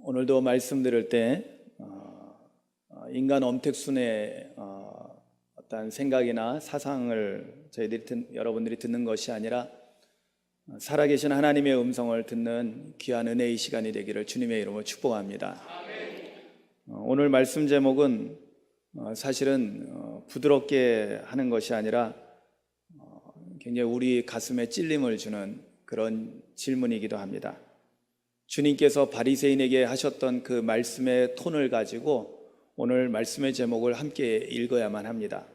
오늘도 말씀 들을 때 인간 엄택순의 어떤 생각이나 사상을 여러분들이 듣는 것이 아니라 살아계신 하나님의 음성을 듣는 귀한 은혜의 시간이 되기를 주님의 이름으로 축복합니다. 오늘 말씀 제목은 사실은 부드럽게 하는 것이 아니라 굉장히 우리 가슴에 찔림을 주는 그런 질문이기도 합니다. 주님께서 바리새인에게 하셨던 그 말씀의 톤을 가지고 오늘 말씀의 제목을 함께 읽어야만 합니다.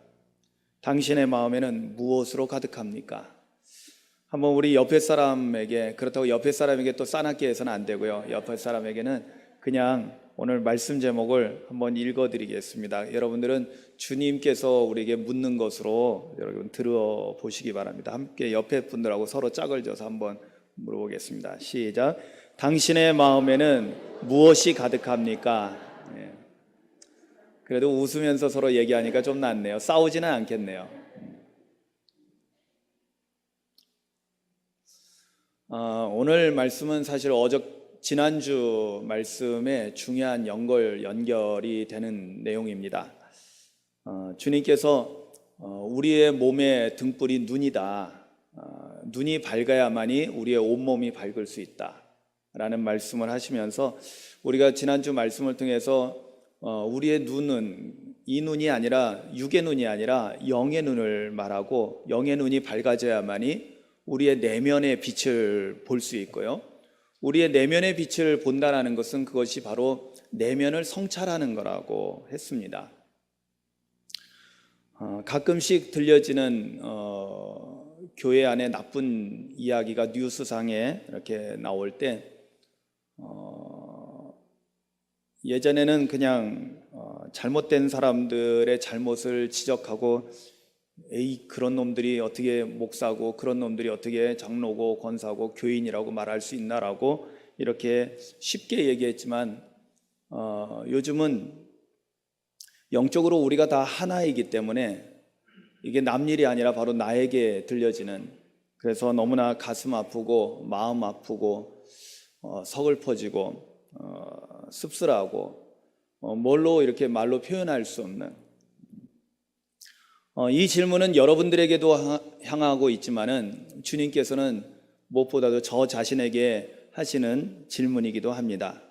당신의 마음에는 무엇으로 가득합니까? 한번 우리 옆에 사람에게, 그렇다고 옆에 사람에게 또 싸납게 해서는 안 되고요. 옆에 사람에게는 그냥 오늘 말씀 제목을 한번 읽어드리겠습니다. 여러분들은 주님께서 우리에게 묻는 것으로 여러분 들어보시기 바랍니다. 함께 옆에 분들하고 서로 짝을 져서 한번 물어보겠습니다. 시작. 당신의 마음에는 무엇이 가득합니까? 그래도 웃으면서 서로 얘기하니까 좀 낫네요. 싸우지는 않겠네요. 오늘 말씀은 사실 지난주 말씀에 중요한 연결이 되는 내용입니다. 주님께서 우리의 몸의 등불이 눈이다. 눈이 밝아야만이 우리의 온몸이 밝을 수 있다 라는 말씀을 하시면서 우리가 지난주 말씀을 통해서 우리의 눈은 이 눈이 아니라 육의 눈이 아니라 영의 눈을 말하고 영의 눈이 밝아져야만이 우리의 내면의 빛을 볼 수 있고요. 우리의 내면의 빛을 본다는 것은 그것이 바로 내면을 성찰하는 거라고 했습니다. 가끔씩 들려지는 교회 안에 나쁜 이야기가 뉴스상에 이렇게 나올 때 예전에는 그냥 잘못된 사람들의 잘못을 지적하고 에이 그런 놈들이 어떻게 목사고 그런 놈들이 어떻게 장로고 권사고 교인이라고 말할 수 있나라고 이렇게 쉽게 얘기했지만 요즘은 영적으로 우리가 다 하나이기 때문에 이게 남 일이 아니라 바로 나에게 들려지는, 그래서 너무나 가슴 아프고 마음 아프고 서글퍼지고 씁쓸하고 뭘로 이렇게 말로 표현할 수 없는 이 질문은 여러분들에게도 향하고 있지만은 주님께서는 무엇보다도 저 자신에게 하시는 질문이기도 합니다.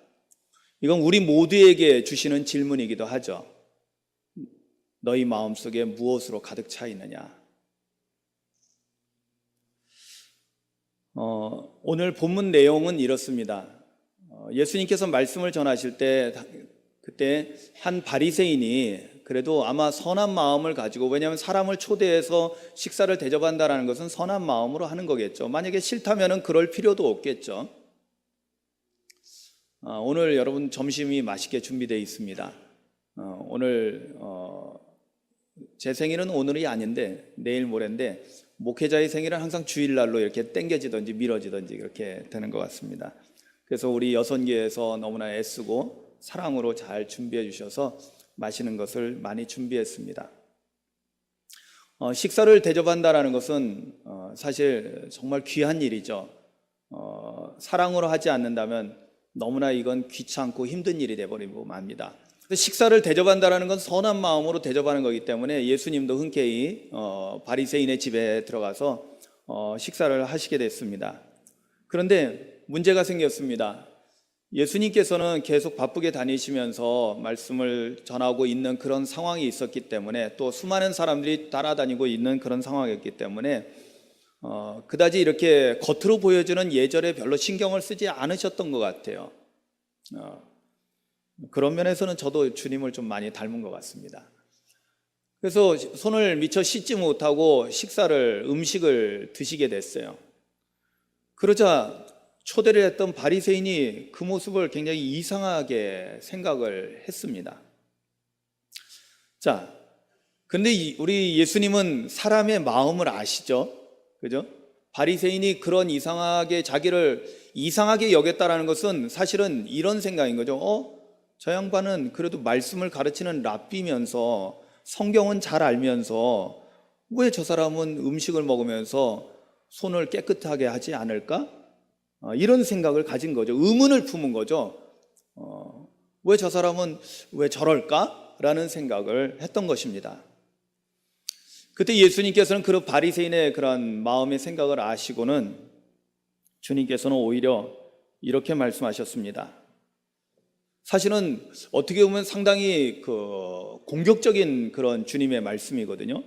이건 우리 모두에게 주시는 질문이기도 하죠. 너희 마음속에 무엇으로 가득 차 있느냐? 오늘 본문 내용은 이렇습니다. 예수님께서 말씀을 전하실 때 그때 한 바리새인이 그래도 아마 선한 마음을 가지고, 왜냐하면 사람을 초대해서 식사를 대접한다는 것은 선한 마음으로 하는 거겠죠. 만약에 싫다면 그럴 필요도 없겠죠. 오늘 여러분 점심이 맛있게 준비되어 있습니다. 오늘 제 생일은 오늘이 아닌데 내일 모레인데 목회자의 생일은 항상 주일날로 이렇게 땡겨지든지 미뤄지든지 그렇게 되는 것 같습니다. 그래서 우리 여선교에서 너무나 애쓰고 사랑으로 잘 준비해 주셔서 맛있는 것을 많이 준비했습니다. 식사를 대접한다는 것은 사실 정말 귀한 일이죠. 사랑으로 하지 않는다면 너무나 이건 귀찮고 힘든 일이 되어버리고 맙니다. 식사를 대접한다는 건 선한 마음으로 대접하는 거기 때문에 예수님도 흔쾌히 바리새인의 집에 들어가서 식사를 하시게 됐습니다. 그런데 문제가 생겼습니다. 예수님께서는 계속 바쁘게 다니시면서 말씀을 전하고 있는 그런 상황이 있었기 때문에, 또 수많은 사람들이 따라다니고 있는 그런 상황이었기 때문에 그다지 이렇게 겉으로 보여주는 예절에 별로 신경을 쓰지 않으셨던 것 같아요. 그런 면에서는 저도 주님을 좀 많이 닮은 것 같습니다. 그래서 손을 미처 씻지 못하고 음식을 드시게 됐어요. 그러자 초대를 했던 바리새인이 그 모습을 굉장히 이상하게 생각을 했습니다. 자, 근데 우리 예수님은 사람의 마음을 아시죠? 그죠? 바리새인이 그런 자기를 이상하게 여겼다라는 것은 사실은 이런 생각인 거죠. 저 양반은 그래도 말씀을 가르치는 랍비면서 성경은 잘 알면서 왜 저 사람은 음식을 먹으면서 손을 깨끗하게 하지 않을까? 이런 생각을 가진 거죠. 의문을 품은 거죠. 왜 저 사람은 왜 저럴까? 라는 생각을 했던 것입니다. 그때 예수님께서는 그 바리새인의 그런 마음의 생각을 아시고는 주님께서는 오히려 이렇게 말씀하셨습니다. 사실은 어떻게 보면 상당히 공격적인 그런 주님의 말씀이거든요.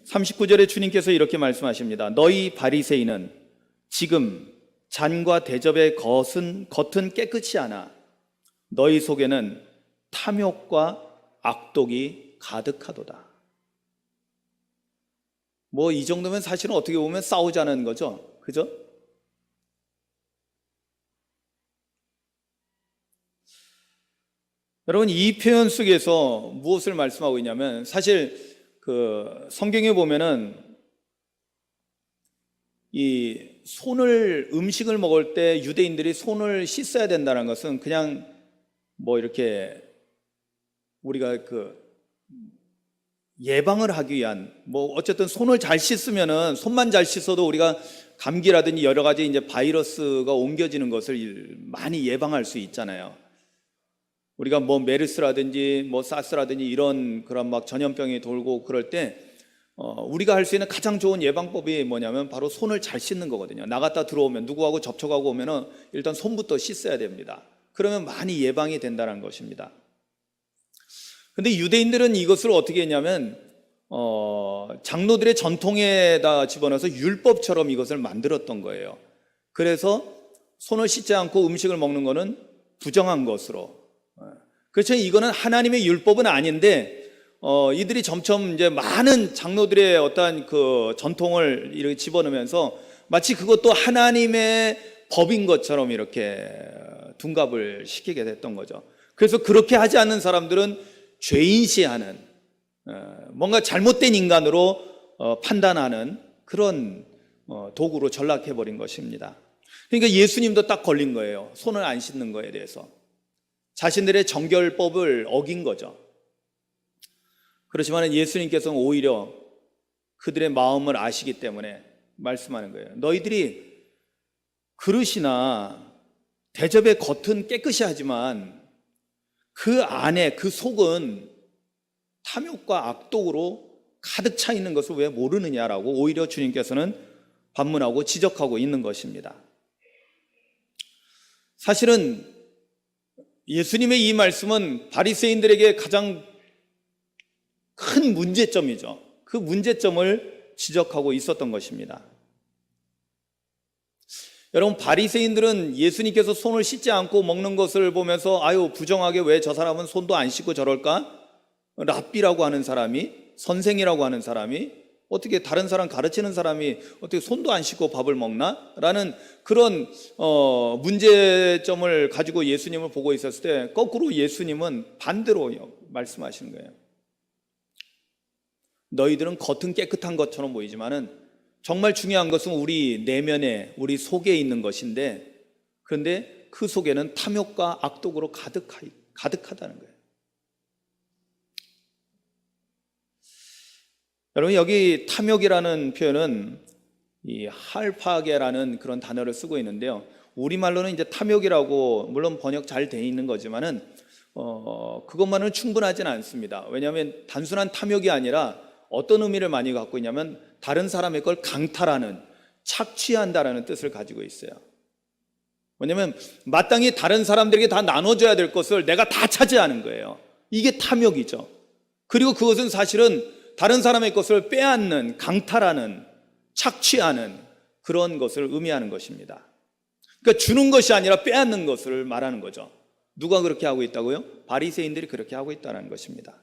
39절에 주님께서 이렇게 말씀하십니다. 너희 바리새인은 지금 잔과 대접의 겉은 깨끗이 하나 너희 속에는 탐욕과 악독이 가득하도다. 뭐 이 정도면 사실은 어떻게 보면 싸우자는 거죠. 그죠? 여러분, 이 표현 속에서 무엇을 말씀하고 있냐면, 사실 성경에 보면은 이 음식을 먹을 때 유대인들이 손을 씻어야 된다는 것은 그냥 뭐 이렇게 우리가 예방을 하기 위한, 뭐 어쨌든 손을 잘 씻으면은, 손만 잘 씻어도 우리가 감기라든지 여러 가지 이제 바이러스가 옮겨지는 것을 많이 예방할 수 있잖아요. 우리가 뭐 메르스라든지 뭐 사스라든지 이런 그런 막 전염병이 돌고 그럴 때 우리가 할 수 있는 가장 좋은 예방법이 뭐냐면 바로 손을 잘 씻는 거거든요. 나갔다 들어오면, 누구하고 접촉하고 오면은 일단 손부터 씻어야 됩니다. 그러면 많이 예방이 된다는 것입니다. 근데 유대인들은 이것을 어떻게 했냐면 장로들의 전통에다 집어넣어서 율법처럼 이것을 만들었던 거예요. 그래서 손을 씻지 않고 음식을 먹는 거는 부정한 것으로. 그렇죠. 이거는 하나님의 율법은 아닌데 이들이 점점 이제 많은 장로들의 어떠한 전통을 이렇게 집어넣으면서 마치 그것도 하나님의 법인 것처럼 이렇게 둔갑을 시키게 됐던 거죠. 그래서 그렇게 하지 않는 사람들은 죄인시하는, 뭔가 잘못된 인간으로 판단하는 그런 도구로 전락해버린 것입니다. 그러니까 예수님도 딱 걸린 거예요. 손을 안 씻는 거에 대해서. 자신들의 정결법을 어긴 거죠. 그렇지만 예수님께서는 오히려 그들의 마음을 아시기 때문에 말씀하는 거예요. 너희들이 그릇이나 대접의 겉은 깨끗이 하지만 그 안에, 그 속은 탐욕과 악독으로 가득 차 있는 것을 왜 모르느냐라고 오히려 주님께서는 반문하고 지적하고 있는 것입니다. 사실은 예수님의 이 말씀은 바리새인들에게 가장 큰 문제점이죠. 그 문제점을 지적하고 있었던 것입니다. 여러분, 바리새인들은 예수님께서 손을 씻지 않고 먹는 것을 보면서 아유, 부정하게 왜 저 사람은 손도 안 씻고 저럴까? 랍비라고 하는 사람이, 선생이라고 하는 사람이, 어떻게 다른 사람 가르치는 사람이 어떻게 손도 안 씻고 밥을 먹나? 라는 그런 문제점을 가지고 예수님을 보고 있었을 때 거꾸로 예수님은 반대로 말씀하시는 거예요. 너희들은 겉은 깨끗한 것처럼 보이지만은 정말 중요한 것은 우리 내면에, 우리 속에 있는 것인데, 그런데 그 속에는 탐욕과 악독으로 가득하다는 거예요. 여러분, 여기 탐욕이라는 표현은 이 할파게라는 그런 단어를 쓰고 있는데요. 우리말로는 이제 탐욕이라고 물론 번역 잘 돼 있는 거지만은 그것만은 충분하지는 않습니다. 왜냐하면 단순한 탐욕이 아니라 어떤 의미를 많이 갖고 있냐면 다른 사람의 걸 강탈하는, 착취한다라는 뜻을 가지고 있어요. 왜냐하면 마땅히 다른 사람들에게 다 나눠줘야 될 것을 내가 다 차지하는 거예요. 이게 탐욕이죠. 그리고 그것은 사실은 다른 사람의 것을 빼앗는, 강탈하는, 착취하는 그런 것을 의미하는 것입니다. 그러니까 주는 것이 아니라 빼앗는 것을 말하는 거죠. 누가 그렇게 하고 있다고요? 바리새인들이 그렇게 하고 있다는 것입니다.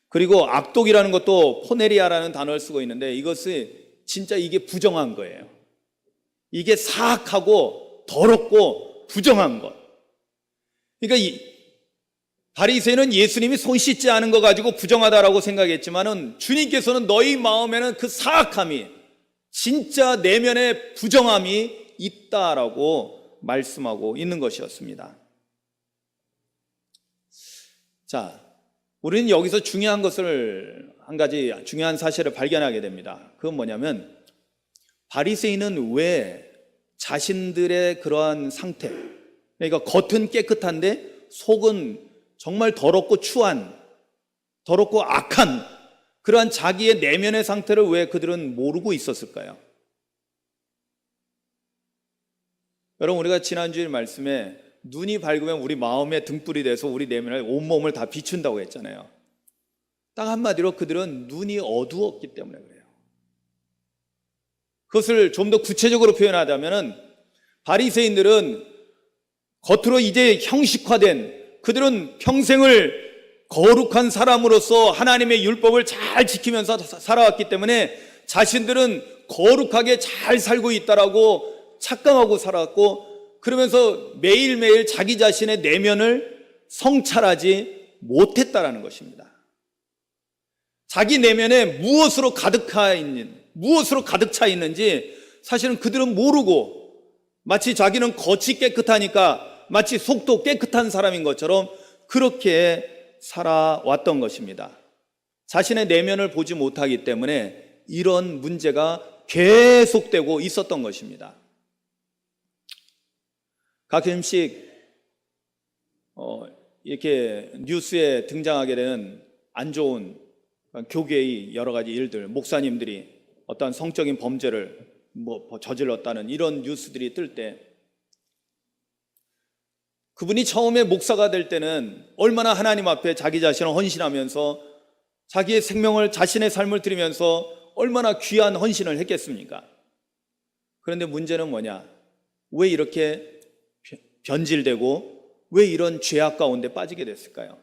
그리고 악독이라는 것도 포네리아라는 단어를 쓰고 있는데 이것이 진짜 이게 부정한 거예요. 이게 사악하고 더럽고 부정한 것. 그러니까 이 바리새인은 예수님이 손 씻지 않은 거 가지고 부정하다라고 생각했지만은 주님께서는 너희 마음에는 그 사악함이, 진짜 내면의 부정함이 있다라고 말씀하고 있는 것이었습니다. 자, 우리는 여기서 중요한 것을, 한 가지 중요한 사실을 발견하게 됩니다. 그건 뭐냐면 바리새인은 왜 자신들의 그러한 상태, 그러니까 겉은 깨끗한데 속은 정말 더럽고 추한, 더럽고 악한 그러한 자기의 내면의 상태를 왜 그들은 모르고 있었을까요? 여러분, 우리가 지난주일 말씀에 눈이 밝으면 우리 마음의 등불이 돼서 우리 내면을, 온몸을 다 비춘다고 했잖아요. 딱 한마디로 그들은 눈이 어두웠기 때문에 그래요. 그것을 좀 더 구체적으로 표현하자면 바리새인들은 겉으로 이제 형식화된, 그들은 평생을 거룩한 사람으로서 하나님의 율법을 잘 지키면서 살아왔기 때문에 자신들은 거룩하게 잘 살고 있다라고 착각하고 살았고, 그러면서 매일매일 자기 자신의 내면을 성찰하지 못했다라는 것입니다. 자기 내면에 무엇으로 가득 차 있는지 사실은 그들은 모르고, 마치 자기는 겉이 깨끗하니까 마치 속도 깨끗한 사람인 것처럼 그렇게 살아왔던 것입니다. 자신의 내면을 보지 못하기 때문에 이런 문제가 계속되고 있었던 것입니다. 가끔씩 이렇게 뉴스에 등장하게 되는 안 좋은 교계의 여러 가지 일들, 목사님들이 어떤 성적인 범죄를 저질렀다는 이런 뉴스들이 뜰 때, 그분이 처음에 목사가 될 때는 얼마나 하나님 앞에 자기 자신을 헌신하면서 자기의 생명을, 자신의 삶을 드리면서 얼마나 귀한 헌신을 했겠습니까? 그런데 문제는 뭐냐? 왜 이렇게 변질되고 왜 이런 죄악 가운데 빠지게 됐을까요?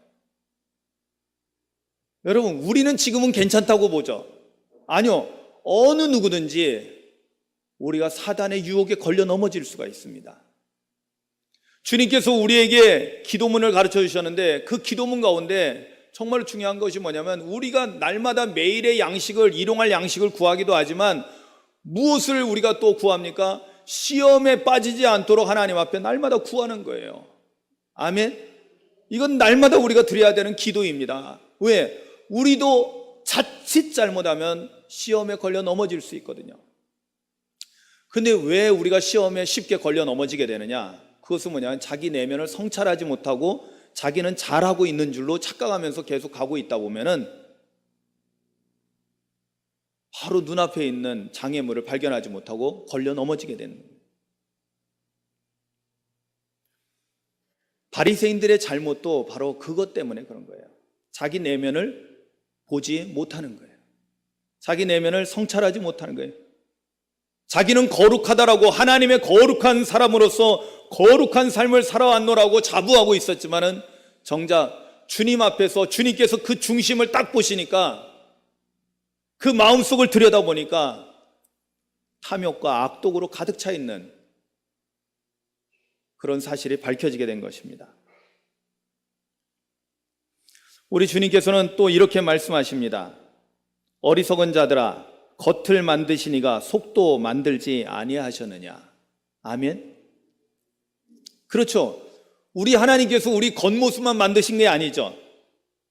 여러분, 우리는 지금은 괜찮다고 보죠. 아니요, 어느 누구든지 우리가 사단의 유혹에 걸려 넘어질 수가 있습니다. 주님께서 우리에게 기도문을 가르쳐 주셨는데, 그 기도문 가운데 정말 중요한 것이 뭐냐면, 우리가 날마다 매일의 양식을, 일용할 양식을 구하기도 하지만 무엇을 우리가 또 구합니까? 시험에 빠지지 않도록 하나님 앞에 날마다 구하는 거예요. 아멘. 이건 날마다 우리가 드려야 되는 기도입니다. 왜? 우리도 자칫 잘못하면 시험에 걸려 넘어질 수 있거든요. 근데 왜 우리가 시험에 쉽게 걸려 넘어지게 되느냐? 그것은 뭐냐면 자기 내면을 성찰하지 못하고 자기는 잘하고 있는 줄로 착각하면서 계속 가고 있다 보면은 바로 눈앞에 있는 장애물을 발견하지 못하고 걸려 넘어지게 되는 거예요. 바리새인들의 잘못도 바로 그것 때문에 그런 거예요. 자기 내면을 보지 못하는 거예요. 자기 내면을 성찰하지 못하는 거예요. 자기는 거룩하다라고, 하나님의 거룩한 사람으로서 거룩한 삶을 살아왔노라고 자부하고 있었지만은 정작 주님 앞에서 주님께서 그 중심을 딱 보시니까, 그 마음속을 들여다보니까 탐욕과 악독으로 가득 차 있는 그런 사실이 밝혀지게 된 것입니다. 우리 주님께서는 또 이렇게 말씀하십니다. 어리석은 자들아, 겉을 만드시니가 속도 만들지 아니하셨느냐. 아멘. 그렇죠. 우리 하나님께서 우리 겉모습만 만드신 게 아니죠.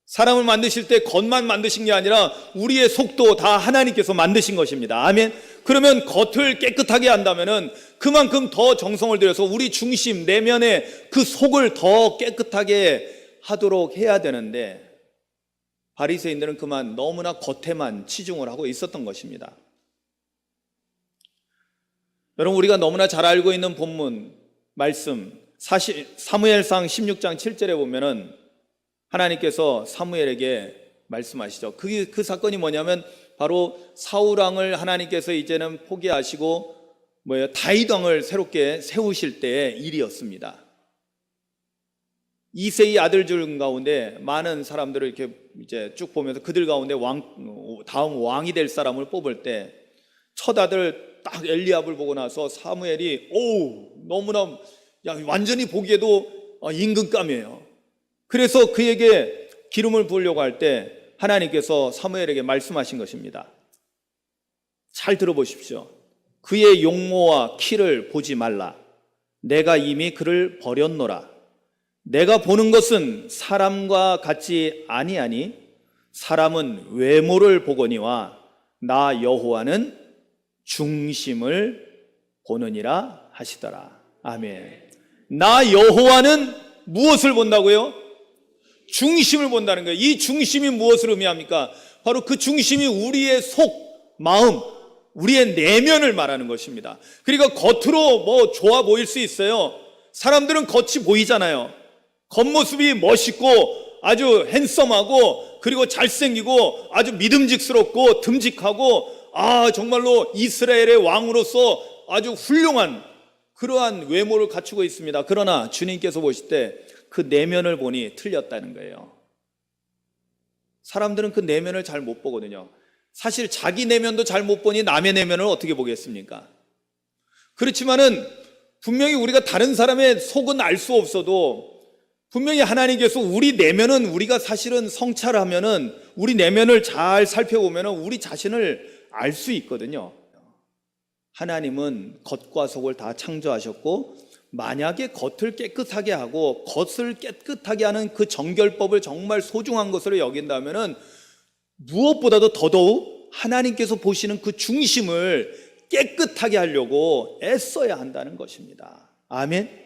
사람을 만드실 때 겉만 만드신 게 아니라 우리의 속도 다 하나님께서 만드신 것입니다. 아멘. 그러면 겉을 깨끗하게 한다면은 그만큼 더 정성을 들여서 우리 중심, 내면의 그 속을 더 깨끗하게 하도록 해야 되는데, 바리새인들은 그만 너무나 겉에만 치중을 하고 있었던 것입니다. 여러분, 우리가 너무나 잘 알고 있는 본문 말씀, 사무엘상 16장 7절에 보면은 하나님께서 사무엘에게 말씀하시죠. 그 사건이 뭐냐면 바로 사울왕을 하나님께서 이제는 포기하시고 다윗 왕을 새롭게 세우실 때의 일이었습니다. 이세의 아들 중 가운데 많은 사람들을 이렇게 이제 쭉 보면서 그들 가운데 다음 왕이 될 사람을 뽑을 때 첫 아들 딱 엘리압을 보고 나서 사무엘이 너무나 완전히 보기에도 임금감이에요. 그래서 그에게 기름을 부으려고 할 때 하나님께서 사무엘에게 말씀하신 것입니다. 잘 들어보십시오. 그의 용모와 키를 보지 말라. 내가 이미 그를 버렸노라. 내가 보는 것은 사람과 같지 아니하니 사람은 외모를 보거니와 나 여호와는 중심을 보느니라 하시더라. 아멘. 나 여호와는 무엇을 본다고요? 중심을 본다는 거예요. 이 중심이 무엇을 의미합니까? 바로 그 중심이 우리의 속, 마음, 우리의 내면을 말하는 것입니다. 그러니까 겉으로 뭐 좋아 보일 수 있어요. 사람들은 겉이 보이잖아요. 겉모습이 멋있고 아주 핸섬하고 그리고 잘생기고 아주 믿음직스럽고 듬직하고 정말로 이스라엘의 왕으로서 아주 훌륭한 그러한 외모를 갖추고 있습니다. 그러나 주님께서 보실 때 그 내면을 보니 틀렸다는 거예요. 사람들은 그 내면을 잘 못 보거든요. 사실 자기 내면도 잘 못 보니 남의 내면을 어떻게 보겠습니까? 그렇지만은 분명히 우리가 다른 사람의 속은 알 수 없어도 분명히 하나님께서 우리 내면은 우리가 사실은 성찰하면은 우리 내면을 잘 살펴보면은 우리 자신을 알 수 있거든요. 하나님은 겉과 속을 다 창조하셨고 만약에 겉을 깨끗하게 하고 겉을 깨끗하게 하는 그 정결법을 정말 소중한 것으로 여긴다면은 무엇보다도 더더욱 하나님께서 보시는 그 중심을 깨끗하게 하려고 애써야 한다는 것입니다. 아멘.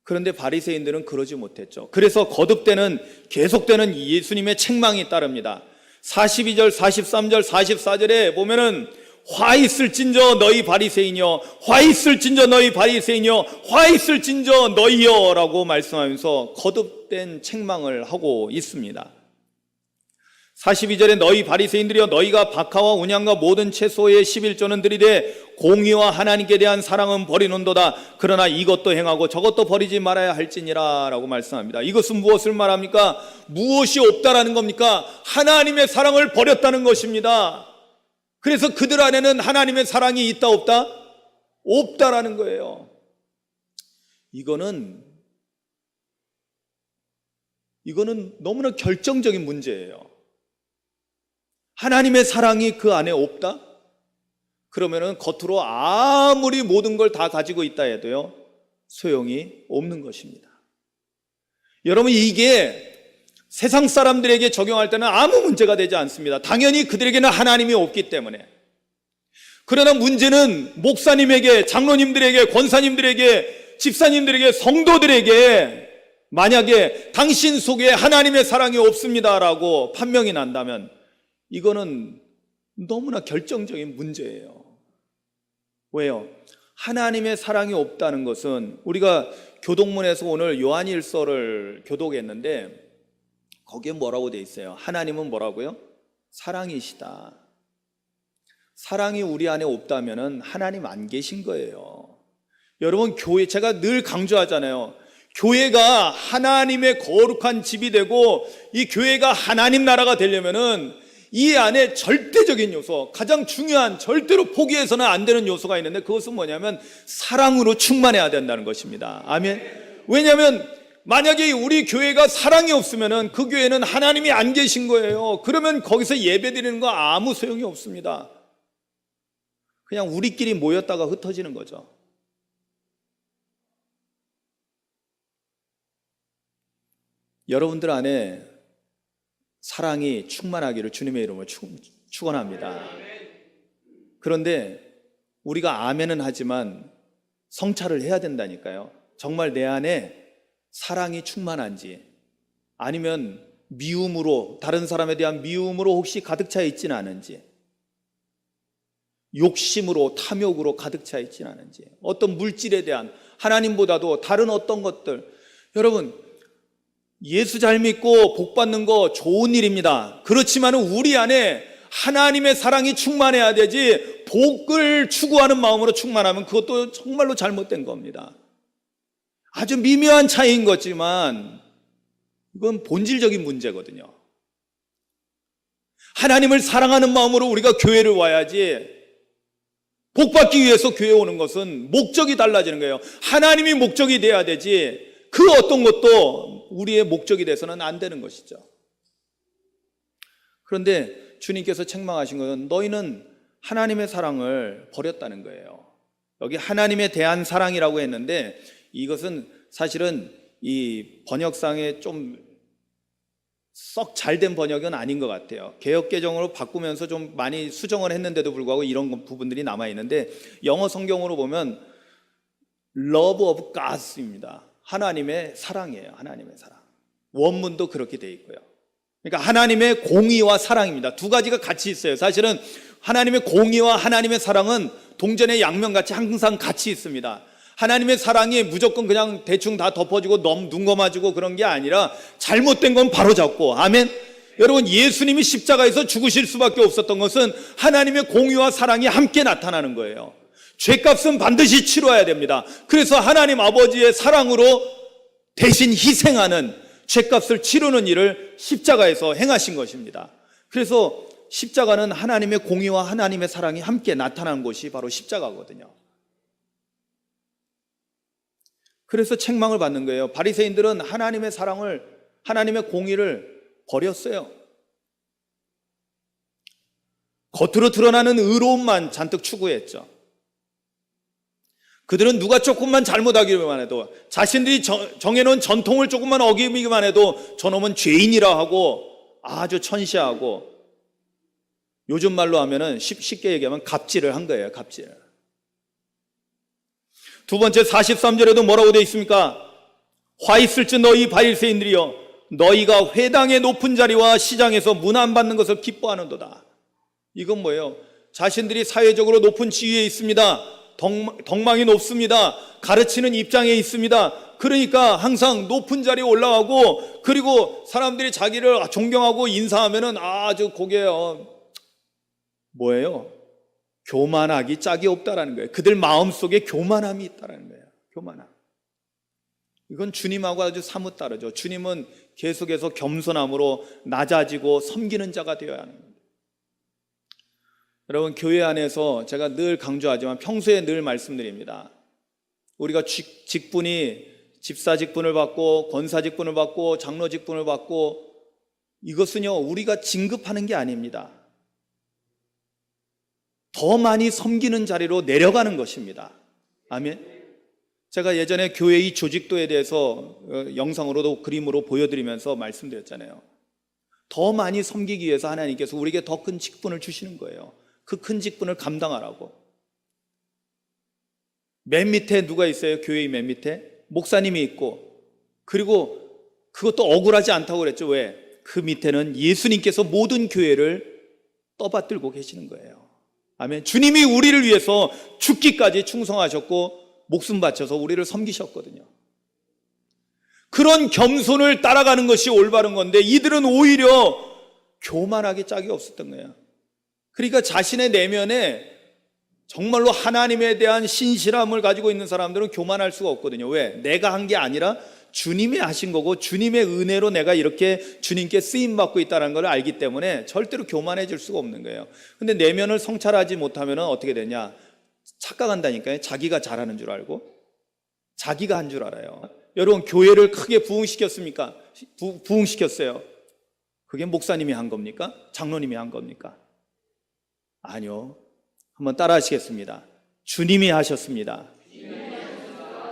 그런데 바리새인들은 그러지 못했죠. 그래서 거듭되는 계속되는 예수님의 책망이 따릅니다. 42절, 43절, 44절에 보면은 화 있을진저 너희 바리새인이여, 화 있을진저 너희 바리새인이여, 화 있을진저 너희여 라고 말씀하면서 거듭된 책망을 하고 있습니다. 42절에 너희 바리새인들이여 너희가 박하와 운양과 모든 채소의 11조는 들이되 공의와 하나님께 대한 사랑은 버리는도다. 그러나 이것도 행하고 저것도 버리지 말아야 할지니라 라고 말씀합니다. 이것은 무엇을 말합니까? 무엇이 없다라는 겁니까? 하나님의 사랑을 버렸다는 것입니다. 그래서 그들 안에는 하나님의 사랑이 있다 없다? 없다라는 거예요. 이거는 너무나 결정적인 문제예요. 하나님의 사랑이 그 안에 없다? 그러면은 겉으로 아무리 모든 걸 다 가지고 있다 해도요, 소용이 없는 것입니다. 여러분, 이게 세상 사람들에게 적용할 때는 아무 문제가 되지 않습니다. 당연히 그들에게는 하나님이 없기 때문에. 그러나 문제는 목사님에게, 장로님들에게, 권사님들에게, 집사님들에게, 성도들에게 만약에 당신 속에 하나님의 사랑이 없습니다라고 판명이 난다면 이거는 너무나 결정적인 문제예요. 왜요? 하나님의 사랑이 없다는 것은 우리가 교독문에서 오늘 요한일서를 교독했는데 거기에 뭐라고 돼 있어요? 하나님은 뭐라고요? 사랑이시다. 사랑이 우리 안에 없다면 하나님 안 계신 거예요. 여러분, 교회, 제가 늘 강조하잖아요. 교회가 하나님의 거룩한 집이 되고 이 교회가 하나님 나라가 되려면은 이 안에 절대적인 요소, 가장 중요한, 절대로 포기해서는 안 되는 요소가 있는데 그것은 뭐냐면 사랑으로 충만해야 된다는 것입니다. 아멘. 왜냐하면 만약에 우리 교회가 사랑이 없으면 그 교회는 하나님이 안 계신 거예요. 그러면 거기서 예배 드리는 거 아무 소용이 없습니다. 그냥 우리끼리 모였다가 흩어지는 거죠. 여러분들 안에 사랑이 충만하기를 주님의 이름으로 축원합니다. 그런데 우리가 아멘은 하지만 성찰을 해야 된다니까요. 정말 내 안에 사랑이 충만한지, 아니면 미움으로, 다른 사람에 대한 미움으로 혹시 가득 차 있지는 않은지, 욕심으로, 탐욕으로 가득 차 있지는 않은지, 어떤 물질에 대한, 하나님보다도 다른 어떤 것들. 여러분, 예수 잘 믿고 복 받는 거 좋은 일입니다. 그렇지만 우리 안에 하나님의 사랑이 충만해야 되지, 복을 추구하는 마음으로 충만하면 그것도 정말로 잘못된 겁니다. 아주 미묘한 차이인 거지만 이건 본질적인 문제거든요. 하나님을 사랑하는 마음으로 우리가 교회를 와야지, 복 받기 위해서 교회 오는 것은 목적이 달라지는 거예요. 하나님이 목적이 돼야 되지 그 어떤 것도 우리의 목적이 돼서는 안 되는 것이죠. 그런데 주님께서 책망하신 것은 너희는 하나님의 사랑을 버렸다는 거예요. 여기 하나님에 대한 사랑이라고 했는데 이것은 사실은 이 번역상에 좀 썩 잘된 번역은 아닌 것 같아요. 개역개정으로 바꾸면서 좀 많이 수정을 했는데도 불구하고 이런 부분들이 남아있는데 영어 성경으로 보면 Love of God입니다. 하나님의 사랑이에요. 하나님의 사랑. 원문도 그렇게 돼 있고요. 그러니까 하나님의 공의와 사랑입니다. 두 가지가 같이 있어요. 사실은 하나님의 공의와 하나님의 사랑은 동전의 양면같이 항상 같이 있습니다. 하나님의 사랑이 무조건 그냥 대충 다 덮어주고 눈 감아주고 그런 게 아니라 잘못된 건 바로잡고, 아멘. 여러분, 예수님이 십자가에서 죽으실 수밖에 없었던 것은 하나님의 공의와 사랑이 함께 나타나는 거예요. 죄값은 반드시 치러야 됩니다. 그래서 하나님 아버지의 사랑으로 대신 희생하는, 죄값을 치르는 일을 십자가에서 행하신 것입니다. 그래서 십자가는 하나님의 공의와 하나님의 사랑이 함께 나타나는 곳이 바로 십자가거든요. 그래서 책망을 받는 거예요. 바리새인들은 하나님의 사랑을, 하나님의 공의를 버렸어요. 겉으로 드러나는 의로움만 잔뜩 추구했죠. 그들은 누가 조금만 잘못하기만 해도, 자신들이 정해놓은 전통을 조금만 어기기만 해도 저놈은 죄인이라 하고 아주 천시하고, 요즘 말로 하면은 쉽게 얘기하면 갑질을 한 거예요. 갑질. 두 번째 43절에도 뭐라고 되어 있습니까? 화 있을지 너희 바리새인들이여, 너희가 회당의 높은 자리와 시장에서 문안 받는 것을 기뻐하는도다. 이건 뭐예요? 자신들이 사회적으로 높은 지위에 있습니다. 덕망이 높습니다. 가르치는 입장에 있습니다. 그러니까 항상 높은 자리에 올라가고, 그리고 사람들이 자기를 존경하고 인사하면은 아주 고개 뭐예요? 교만하기 짝이 없다라는 거예요. 그들 마음속에 교만함이 있다라는 거예요. 교만함. 이건 주님하고 아주 사뭇 다르죠. 주님은 계속해서 겸손함으로 낮아지고 섬기는 자가 되어야 하는 겁니다. 여러분, 교회 안에서 제가 늘 강조하지만 평소에 늘 말씀드립니다. 우리가 직분이 집사 직분을 받고 권사 직분을 받고 장로 직분을 받고, 이것은요 우리가 진급하는 게 아닙니다. 더 많이 섬기는 자리로 내려가는 것입니다. 아멘. 제가 예전에 교회의 조직도에 대해서 영상으로도 그림으로 보여드리면서 말씀드렸잖아요. 더 많이 섬기기 위해서 하나님께서 우리에게 더 큰 직분을 주시는 거예요. 그 큰 직분을 감당하라고. 맨 밑에 누가 있어요? 교회의 맨 밑에 목사님이 있고, 그리고 그것도 억울하지 않다고 그랬죠. 왜? 그 밑에는 예수님께서 모든 교회를 떠받들고 계시는 거예요. 아멘. 주님이 우리를 위해서 죽기까지 충성하셨고 목숨 바쳐서 우리를 섬기셨거든요. 그런 겸손을 따라가는 것이 올바른 건데, 이들은 오히려 교만하게 짝이 없었던 거예요. 그러니까 자신의 내면에 정말로 하나님에 대한 신실함을 가지고 있는 사람들은 교만할 수가 없거든요. 왜? 내가 한 게 아니라 주님이 하신 거고, 주님의 은혜로 내가 이렇게 주님께 쓰임받고 있다는 걸 알기 때문에 절대로 교만해질 수가 없는 거예요. 근데 내면을 성찰하지 못하면 어떻게 되냐? 착각한다니까요. 자기가 잘하는 줄 알고, 자기가 한 줄 알아요. 여러분, 교회를 크게 부흥시켰습니까? 부흥시켰어요. 그게 목사님이 한 겁니까? 장로님이 한 겁니까? 아니요. 한번 따라 하시겠습니다. 주님이 하셨습니다.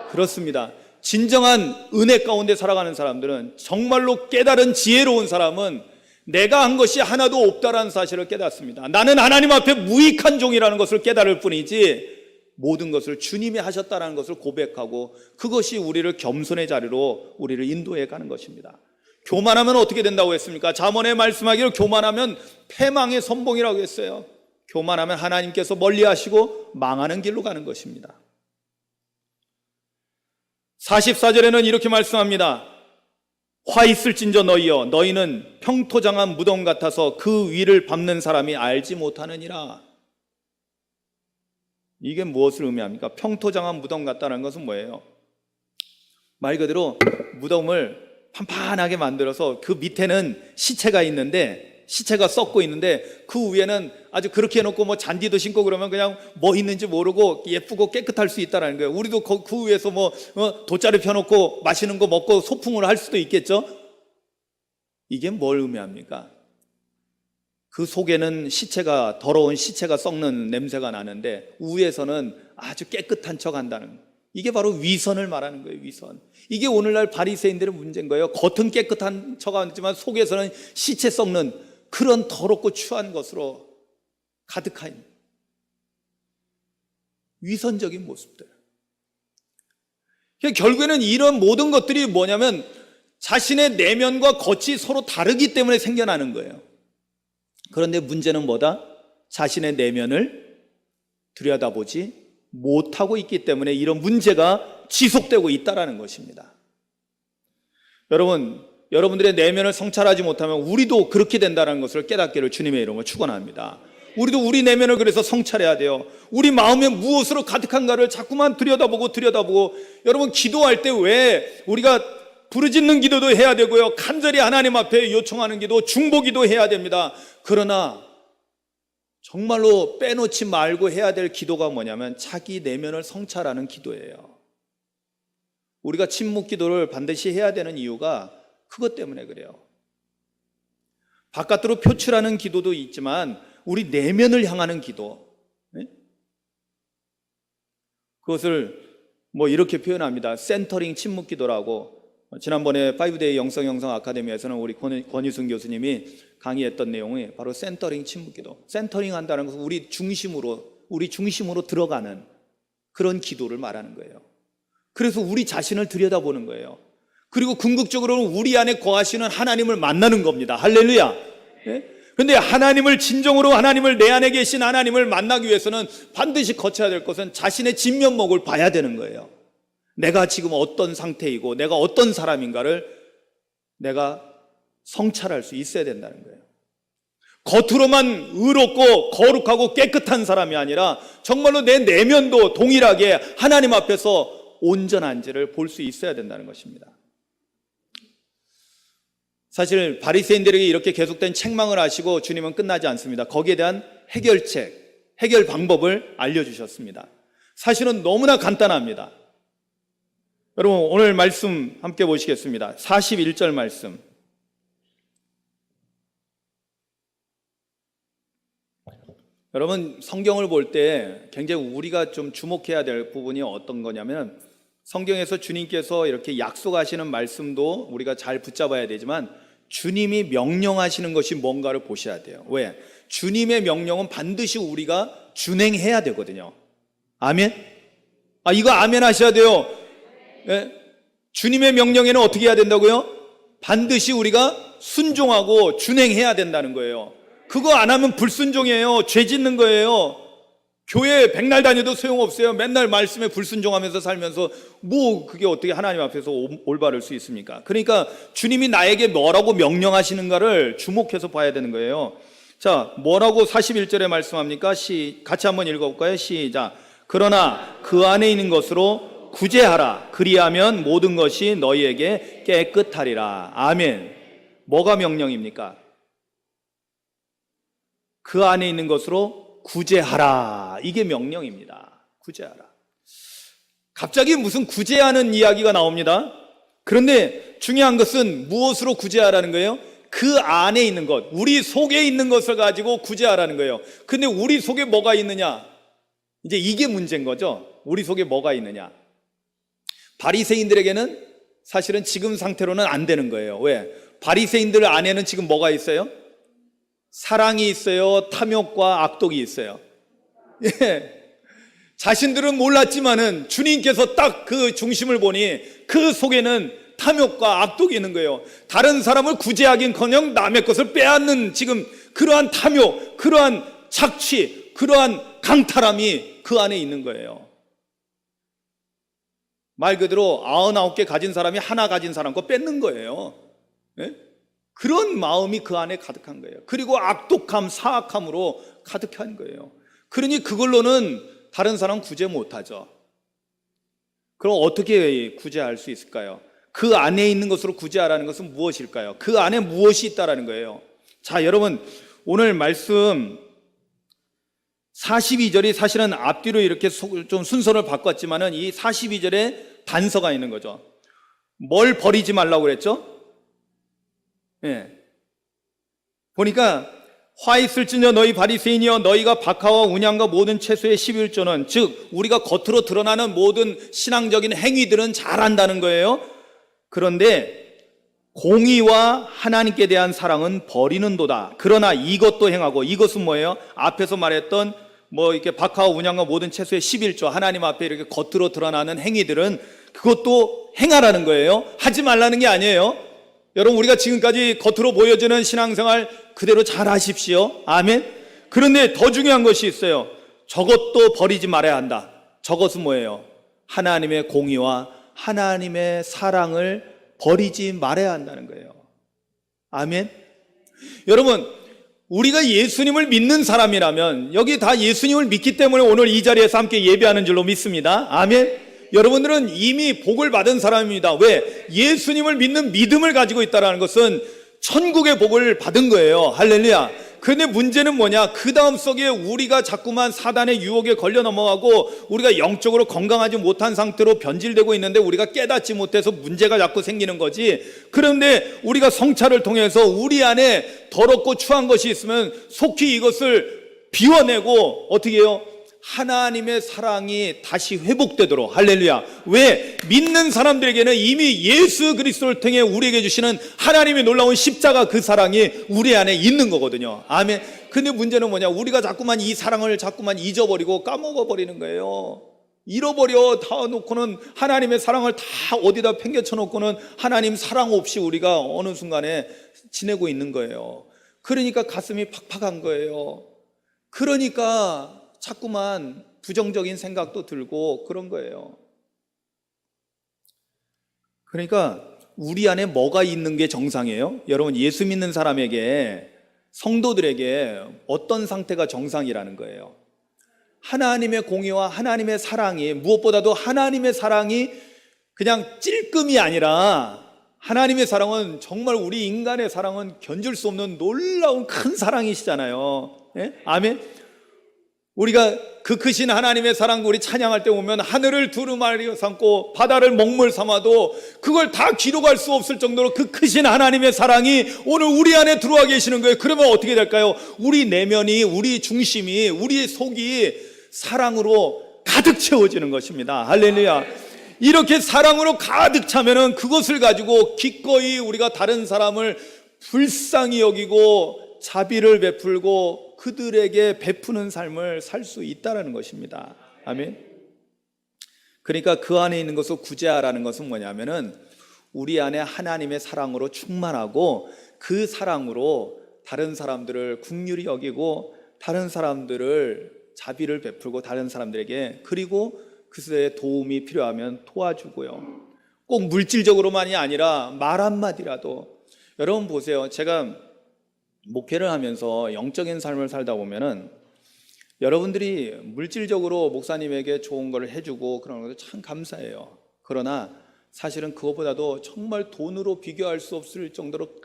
그렇습니다. 진정한 은혜 가운데 살아가는 사람들은, 정말로 깨달은 지혜로운 사람은 내가 한 것이 하나도 없다라는 사실을 깨닫습니다. 나는 하나님 앞에 무익한 종이라는 것을 깨달을 뿐이지 모든 것을 주님이 하셨다는 것을 고백하고, 그것이 우리를 겸손의 자리로 우리를 인도해 가는 것입니다. 교만하면 어떻게 된다고 했습니까? 잠언에 말씀하기를 교만하면 패망의 선봉이라고 했어요. 교만하면 하나님께서 멀리 하시고 망하는 길로 가는 것입니다. 44절에는 이렇게 말씀합니다. 화 있을진저 너희여, 너희는 평토장한 무덤 같아서 그 위를 밟는 사람이 알지 못하느니라. 이게 무엇을 의미합니까? 평토장한 무덤 같다는 것은 뭐예요? 말 그대로 무덤을 판판하게 만들어서 그 밑에는 시체가 있는데, 시체가 썩고 있는데 그 위에는 아주 그렇게 해놓고 뭐 잔디도 심고 그러면 그냥 뭐 있는지 모르고 예쁘고 깨끗할 수 있다는 거예요. 우리도 그 위에서 뭐 돗자리 펴놓고 맛있는 거 먹고 소풍을 할 수도 있겠죠. 이게 뭘 의미합니까? 그 속에는 시체가, 더러운 시체가 썩는 냄새가 나는데 위에서는 아주 깨끗한 척 한다는, 이게 바로 위선을 말하는 거예요. 위선. 이게 오늘날 바리새인들의 문제인 거예요. 겉은 깨끗한 척 하지만 속에서는 시체 썩는 그런 더럽고 추한 것으로 가득한 위선적인 모습들. 결국에는 이런 모든 것들이 뭐냐면 자신의 내면과 겉이 서로 다르기 때문에 생겨나는 거예요. 그런데 문제는 뭐다? 자신의 내면을 들여다보지 못하고 있기 때문에 이런 문제가 지속되고 있다는 것입니다. 여러분들의 내면을 성찰하지 못하면 우리도 그렇게 된다는 것을 깨닫기를 주님의 이름으로 축원합니다. 우리도 우리 내면을 그래서 성찰해야 돼요. 우리 마음에 무엇으로 가득한가를 자꾸만 들여다보고 여러분 기도할 때 왜 우리가 부르짖는 기도도 해야 되고요, 간절히 하나님 앞에 요청하는 기도, 중보기도 해야 됩니다. 그러나 정말로 빼놓지 말고 해야 될 기도가 뭐냐면 자기 내면을 성찰하는 기도예요. 우리가 침묵 기도를 반드시 해야 되는 이유가 그것 때문에 그래요. 바깥으로 표출하는 기도도 있지만 우리 내면을 향하는 기도, 그것을 이렇게 표현합니다. 센터링 침묵 기도라고. 지난번에 5데이 영성 아카데미에서는 우리 권유순 교수님이 강의했던 내용이 바로 센터링 침묵 기도. 센터링 한다는 것은 우리 중심으로 들어가는 그런 기도를 말하는 거예요. 그래서 우리 자신을 들여다보는 거예요. 그리고 궁극적으로는 우리 안에 거하시는 하나님을 만나는 겁니다. 할렐루야. 그런데 진정으로 내 안에 계신 하나님을 만나기 위해서는 반드시 거쳐야 될 것은 자신의 진면목을 봐야 되는 거예요. 내가 지금 어떤 상태이고 내가 어떤 사람인가를 내가 성찰할 수 있어야 된다는 거예요. 겉으로만 의롭고 거룩하고 깨끗한 사람이 아니라 정말로 내 내면도 동일하게 하나님 앞에서 온전한지를 볼 수 있어야 된다는 것입니다. 사실 바리새인들에게 이렇게 계속된 책망을 하시고 주님은 끝나지 않습니다. 거기에 대한 해결 방법을 알려주셨습니다. 사실은 너무나 간단합니다. 여러분 오늘 말씀 함께 보시겠습니다. 41절 말씀. 여러분 성경을 볼 때 굉장히 우리가 좀 주목해야 될 부분이 어떤 거냐면, 성경에서 주님께서 이렇게 약속하시는 말씀도 우리가 잘 붙잡아야 되지만 주님이 명령하시는 것이 뭔가를 보셔야 돼요. 왜? 주님의 명령은 반드시 우리가 준행해야 되거든요. 아멘? 이거 아멘 하셔야 돼요. 네? 주님의 명령에는 어떻게 해야 된다고요? 반드시 우리가 순종하고 준행해야 된다는 거예요. 그거 안 하면 불순종이에요. 죄 짓는 거예요. 교회 백날 다녀도 소용없어요. 맨날 말씀에 불순종하면서 살면서 그게 어떻게 하나님 앞에서 올바를 수 있습니까? 그러니까 주님이 나에게 뭐라고 명령하시는가를 주목해서 봐야 되는 거예요. 자, 뭐라고 41절에 말씀합니까? 같이 한번 읽어볼까요? 시작. 그러나 그 안에 있는 것으로 구제하라. 그리하면 모든 것이 너희에게 깨끗하리라. 아멘. 뭐가 명령입니까? 그 안에 있는 것으로 구제하라. 이게 명령입니다. 구제하라. 갑자기 무슨 구제하는 이야기가 나옵니다. 그런데 중요한 것은 무엇으로 구제하라는 거예요? 그 안에 있는 것, 우리 속에 있는 것을 가지고 구제하라는 거예요. 근데 우리 속에 뭐가 있느냐? 이제 이게 문제인 거죠. 우리 속에 뭐가 있느냐? 바리새인들에게는 사실은 지금 상태로는 안 되는 거예요. 왜? 바리새인들 안에는 지금 뭐가 있어요? 사랑이 있어요. 탐욕과 악독이 있어요. 자신들은 몰랐지만은 주님께서 딱 그 중심을 보니 그 속에는 탐욕과 악독이 있는 거예요. 다른 사람을 구제하긴커녕 남의 것을 빼앗는 지금 그러한 탐욕, 그러한 착취, 그러한 강탈함이 그 안에 있는 거예요. 말 그대로 99개 가진 사람이 하나 가진 사람 거 뺏는 거예요. 그런 마음이 그 안에 가득한 거예요. 그리고 악독함, 사악함으로 가득한 거예요. 그러니 그걸로는 다른 사람 구제 못하죠. 그럼 어떻게 구제할 수 있을까요? 그 안에 있는 것으로 구제하라는 것은 무엇일까요? 그 안에 무엇이 있다라는 거예요. 자, 여러분 오늘 말씀 42절이 사실은 앞뒤로 이렇게 좀 순서를 바꿨지만은 이 42절에 단서가 있는 거죠. 뭘 버리지 말라고 그랬죠? 보니까 화 있을지뇨 너희 바리새인이여 너희가 박하와 운양과 모든 채소의 11조는, 즉 우리가 겉으로 드러나는 모든 신앙적인 행위들은 잘한다는 거예요. 그런데 공의와 하나님께 대한 사랑은 버리는도다. 그러나 이것도 행하고, 이것은 뭐예요? 앞에서 말했던 뭐 이렇게 박하와 운양과 모든 채소의 11조, 하나님 앞에 이렇게 겉으로 드러나는 행위들은 그것도 행하라는 거예요. 하지 말라는 게 아니에요. 여러분, 우리가 지금까지 겉으로 보여주는 신앙생활 그대로 잘 하십시오. 아멘. 그런데 더 중요한 것이 있어요. 저것도 버리지 말아야 한다. 저것은 뭐예요? 하나님의 공의와 하나님의 사랑을 버리지 말아야 한다는 거예요. 아멘. 여러분, 우리가 예수님을 믿는 사람이라면, 여기 다 예수님을 믿기 때문에 오늘 이 자리에서 함께 예배하는 줄로 믿습니다. 아멘. 여러분들은 이미 복을 받은 사람입니다. 왜? 예수님을 믿는 믿음을 가지고 있다는 것은 천국의 복을 받은 거예요. 할렐루야. 그런데 문제는 뭐냐? 그 다음 속에 우리가 자꾸만 사단의 유혹에 걸려 넘어가고 우리가 영적으로 건강하지 못한 상태로 변질되고 있는데 우리가 깨닫지 못해서 문제가 자꾸 생기는 거지. 그런데 우리가 성찰을 통해서 우리 안에 더럽고 추한 것이 있으면 속히 이것을 비워내고 어떻게 해요? 하나님의 사랑이 다시 회복되도록. 할렐루야. 왜? 믿는 사람들에게는 이미 예수 그리스도를 통해 우리에게 주시는 하나님의 놀라운 십자가, 그 사랑이 우리 안에 있는 거거든요. 아멘. 근데 문제는 뭐냐? 우리가 자꾸만 이 사랑을 자꾸만 잊어버리고 까먹어버리는 거예요. 잃어버려 다 놓고는 하나님의 사랑을 다 어디다 팽개쳐 놓고는 하나님 사랑 없이 우리가 어느 순간에 지내고 있는 거예요. 그러니까 가슴이 팍팍한 거예요. 그러니까 자꾸만 부정적인 생각도 들고 그런 거예요. 그러니까 우리 안에 뭐가 있는 게 정상이에요? 여러분, 예수 믿는 사람에게, 성도들에게 어떤 상태가 정상이라는 거예요? 하나님의 공의와 하나님의 사랑이, 무엇보다도 하나님의 사랑이 그냥 찔끔이 아니라, 하나님의 사랑은 정말 우리 인간의 사랑은 견줄 수 없는 놀라운 큰 사랑이시잖아요. 예? 아멘. 우리가 그 크신 하나님의 사랑, 우리 찬양할 때 보면 하늘을 두루마리 삼고 바다를 먹물 삼아도 그걸 다 기록할 수 없을 정도로 그 크신 하나님의 사랑이 오늘 우리 안에 들어와 계시는 거예요. 그러면 어떻게 될까요? 우리 내면이, 우리 중심이, 우리 속이 사랑으로 가득 채워지는 것입니다. 할렐루야. 이렇게 사랑으로 가득 차면은 그것을 가지고 기꺼이 우리가 다른 사람을 불쌍히 여기고 자비를 베풀고 그들에게 베푸는 삶을 살 수 있다는 것입니다. 아멘. 그러니까 그 안에 있는 것을 구제하라는 것은 뭐냐면은 우리 안에 하나님의 사랑으로 충만하고 그 사랑으로 다른 사람들을 긍휼히 여기고 다른 사람들을 자비를 베풀고 다른 사람들에게, 그리고 그들의 도움이 필요하면 도와주고요. 꼭 물질적으로만이 아니라 말 한마디라도. 여러분 보세요. 제가 목회를 하면서 영적인 삶을 살다 보면은 여러분들이 물질적으로 목사님에게 좋은 걸 해주고 그런 것도 참 감사해요. 그러나 사실은 그것보다도 정말 돈으로 비교할 수 없을 정도로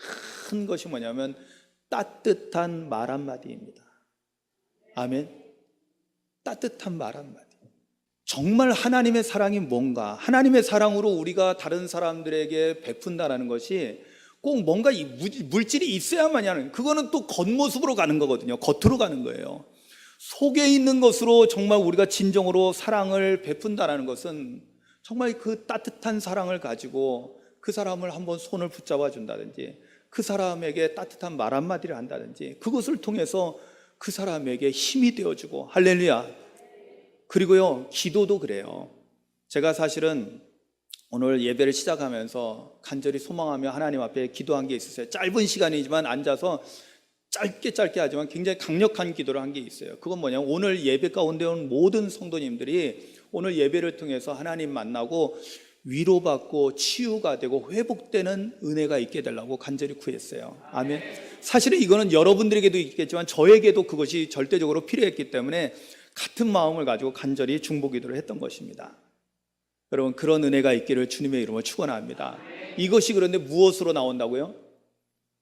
큰 것이 뭐냐면 따뜻한 말 한마디입니다. 아멘. 따뜻한 말 한마디. 정말 하나님의 사랑이 뭔가, 하나님의 사랑으로 우리가 다른 사람들에게 베푼다라는 것이 꼭 뭔가 이 물질이 있어야만이 하는, 그거는 또 겉모습으로 가는 거거든요. 겉으로 가는 거예요. 속에 있는 것으로 정말 우리가 진정으로 사랑을 베푼다라는 것은 정말 그 따뜻한 사랑을 가지고 그 사람을 한번 손을 붙잡아 준다든지 그 사람에게 따뜻한 말 한마디를 한다든지 그것을 통해서 그 사람에게 힘이 되어주고. 할렐루야. 그리고요, 기도도 그래요. 제가 사실은 오늘 예배를 시작하면서 간절히 소망하며 하나님 앞에 기도한 게 있었어요. 짧은 시간이지만 앉아서 짧게 하지만 굉장히 강력한 기도를 한 게 있어요. 그건 뭐냐면 오늘 예배 가운데 온 모든 성도님들이 오늘 예배를 통해서 하나님 만나고 위로받고 치유가 되고 회복되는 은혜가 있게 되려고 간절히 구했어요. 아멘. 사실은 이거는 여러분들에게도 있겠지만 저에게도 그것이 절대적으로 필요했기 때문에 같은 마음을 가지고 간절히 중보 기도를 했던 것입니다. 여러분, 그런 은혜가 있기를 주님의 이름으로 축원합니다. 이것이 그런데 무엇으로 나온다고요?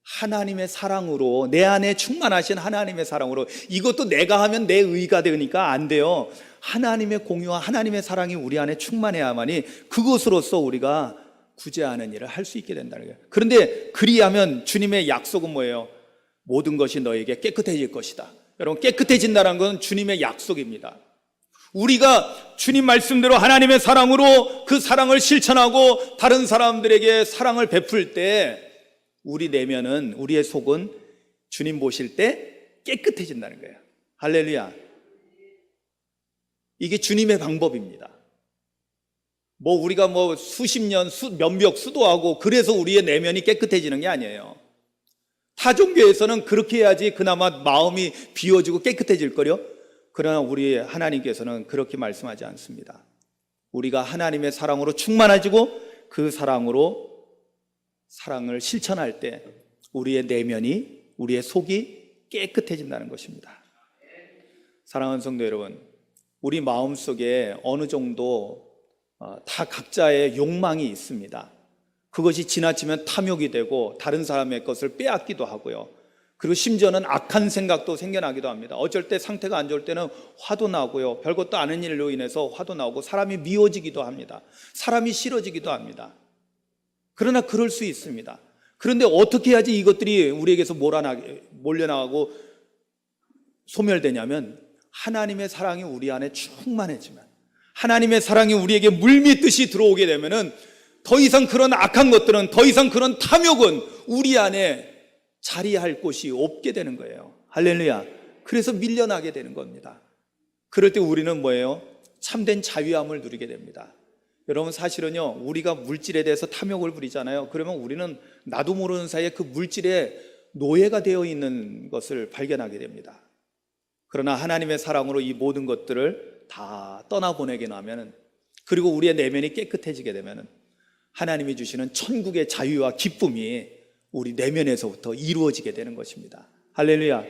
하나님의 사랑으로, 내 안에 충만하신 하나님의 사랑으로. 이것도 내가 하면 내 의가 되니까 안 돼요. 하나님의 공유와 하나님의 사랑이 우리 안에 충만해야만이 그것으로서 우리가 구제하는 일을 할 수 있게 된다는 거예요. 그런데 그리하면 주님의 약속은 뭐예요? 모든 것이 너에게 깨끗해질 것이다. 여러분, 깨끗해진다는 건 주님의 약속입니다. 우리가 주님 말씀대로 하나님의 사랑으로 그 사랑을 실천하고 다른 사람들에게 사랑을 베풀 때 우리 내면은, 우리의 속은 주님 보실 때 깨끗해진다는 거예요. 할렐루야. 이게 주님의 방법입니다. 우리가 수십 년, 몇백 수도하고 그래서 우리의 내면이 깨끗해지는 게 아니에요. 타 종교에서는 그렇게 해야지 그나마 마음이 비워지고 깨끗해질 거요. 그러나 우리 하나님께서는 그렇게 말씀하지 않습니다. 우리가 하나님의 사랑으로 충만해지고 그 사랑으로 사랑을 실천할 때 우리의 내면이, 우리의 속이 깨끗해진다는 것입니다. 사랑하는 성도 여러분, 우리 마음속에 어느 정도 다 각자의 욕망이 있습니다. 그것이 지나치면 탐욕이 되고 다른 사람의 것을 빼앗기도 하고요. 그리고 심지어는 악한 생각도 생겨나기도 합니다. 어쩔 때 상태가 안 좋을 때는 화도 나고요. 별것도 아닌 일로 인해서 화도 나고 사람이 미워지기도 합니다. 사람이 싫어지기도 합니다. 그러나 그럴 수 있습니다. 그런데 어떻게 해야지 이것들이 우리에게서 몰려나가고 소멸되냐면 하나님의 사랑이 우리 안에 충만해지면, 하나님의 사랑이 우리에게 물밀듯이 들어오게 되면은 더 이상 그런 악한 것들은, 더 이상 그런 탐욕은 우리 안에 자리할 곳이 없게 되는 거예요. 할렐루야. 그래서 밀려나게 되는 겁니다. 그럴 때 우리는 뭐예요? 참된 자유함을 누리게 됩니다. 여러분, 사실은요, 우리가 물질에 대해서 탐욕을 부리잖아요. 그러면 우리는 나도 모르는 사이에 그 물질에 노예가 되어 있는 것을 발견하게 됩니다. 그러나 하나님의 사랑으로 이 모든 것들을 다 떠나보내게 하면, 그리고 우리의 내면이 깨끗해지게 되면 하나님이 주시는 천국의 자유와 기쁨이 우리 내면에서부터 이루어지게 되는 것입니다. 할렐루야.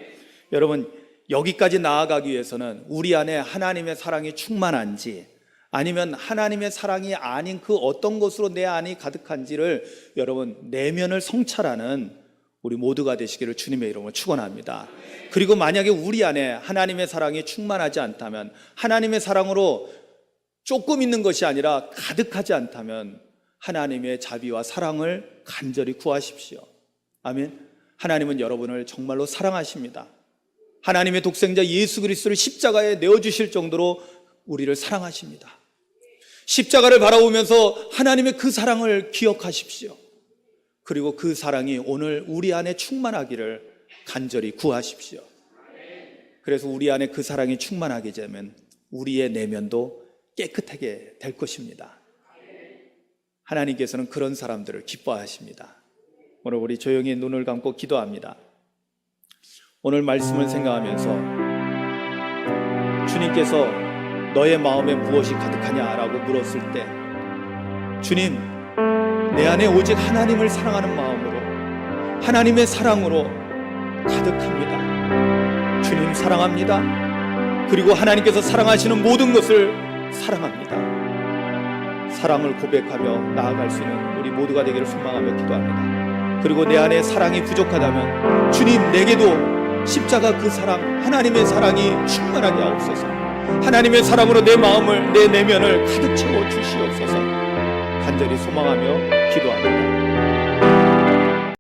여러분, 여기까지 나아가기 위해서는 우리 안에 하나님의 사랑이 충만한지, 아니면 하나님의 사랑이 아닌 그 어떤 것으로 내 안이 가득한지를 여러분 내면을 성찰하는 우리 모두가 되시기를 주님의 이름으로 축원합니다. 그리고 만약에 우리 안에 하나님의 사랑이 충만하지 않다면, 하나님의 사랑으로 조금 있는 것이 아니라 가득하지 않다면 하나님의 자비와 사랑을 간절히 구하십시오. 아멘. 하나님은 여러분을 정말로 사랑하십니다. 하나님의 독생자 예수 그리스도를 십자가에 내어주실 정도로 우리를 사랑하십니다. 십자가를 바라보면서 하나님의 그 사랑을 기억하십시오. 그리고 그 사랑이 오늘 우리 안에 충만하기를 간절히 구하십시오. 그래서 우리 안에 그 사랑이 충만하게 되면 우리의 내면도 깨끗하게 될 것입니다. 하나님께서는 그런 사람들을 기뻐하십니다. 오늘 우리 조용히 눈을 감고 기도합니다. 오늘 말씀을 생각하면서 주님께서 너의 마음에 무엇이 가득하냐라고 물었을 때, 주님, 내 안에 오직 하나님을 사랑하는 마음으로, 하나님의 사랑으로 가득합니다. 주님 사랑합니다. 그리고 하나님께서 사랑하시는 모든 것을 사랑합니다. 사랑을 고백하며 나아갈 수 있는 우리 모두가 되기를 소망하며 기도합니다. 그리고 내 안에 사랑이 부족하다면 주님, 내게도 십자가 그 사랑, 하나님의 사랑이 충만하게 하옵소서. 하나님의 사랑으로 내 마음을, 내 내면을 가득 채워 주시옵소서. 간절히 소망하며 기도합니다.